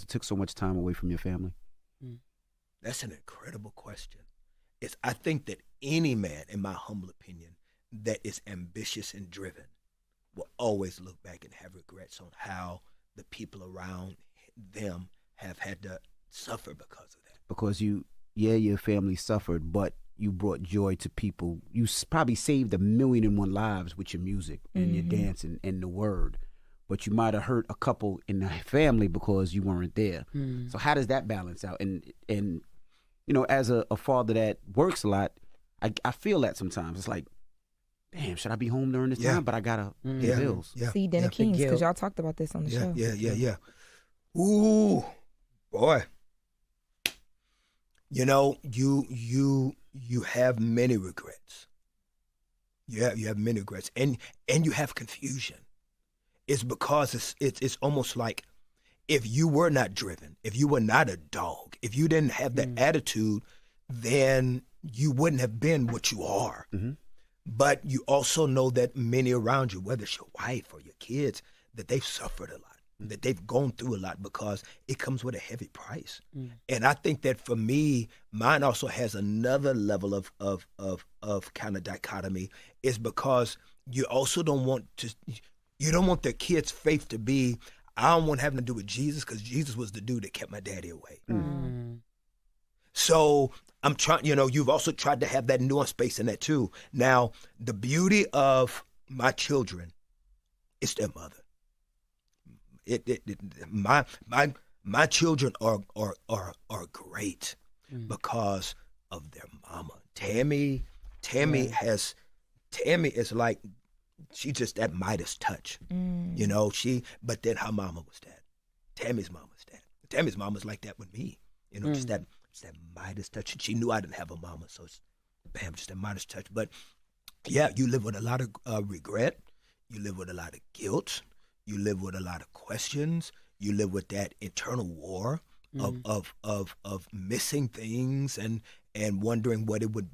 took so much time away from your family? That's an incredible question. I think that any man, in my humble opinion, that is ambitious and driven will always look back and have regrets on how the people around them have had to suffer because of that. Because your family suffered, but you brought joy to people. You probably saved 1,000,001 lives with your music and your dance and the word. But you might have hurt a couple in the family because you weren't there. So how does that balance out? And you know, as a father that works a lot, I feel that sometimes. It's like, damn, should I be home during this time? But I gotta pay bills. See, Den of Kings, because y'all talked about this on the show. Yeah. Ooh, boy. You know, you have many regrets. You have many regrets, and you have confusion. It's because it's almost like if you were not driven, if you were not a dog, if you didn't have that attitude, then you wouldn't have been what you are. But you also know that many around you, whether it's your wife or your kids, that they've suffered a lot, that they've gone through a lot because it comes with a heavy price. And I think that for me, mine also has another level of kind of dichotomy, is because you also don't want their kids' faith to be, I don't want having to do with Jesus because Jesus was the dude that kept my daddy away. So I'm trying, you've also tried to have that nuance space in that too. Now, the beauty of my children is their mother. My children are great because of their mama. Tammy is like, she's just that Midas touch, but then her mama was that. Tammy's mama was that. Tammy's mama's like that with me, just that Midas touch. And she knew I didn't have a mama, so it's, bam, just that Midas touch. But yeah, you live with a lot of regret. You live with a lot of guilt. You live with a lot of questions. You live with that internal war of missing things and wondering what it would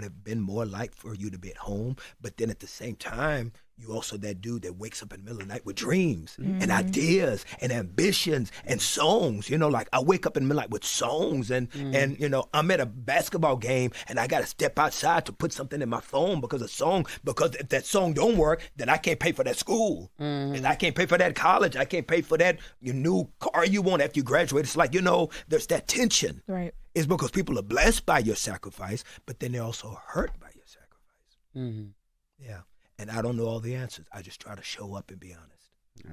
have been more like for you to be at home. But then at the same time, you also that dude that wakes up in the middle of the night with dreams and ideas and ambitions and songs. Like I wake up in the middle of the night with songs and I'm at a basketball game and I got to step outside to put something in my phone because if that song don't work, then I can't pay for that school and I can't pay for that college. I can't pay for that your new car you want after you graduate. It's like, there's that tension. Right. It's because people are blessed by your sacrifice, but then they're also hurt by your sacrifice. Yeah. And I don't know all the answers. I just try to show up and be honest.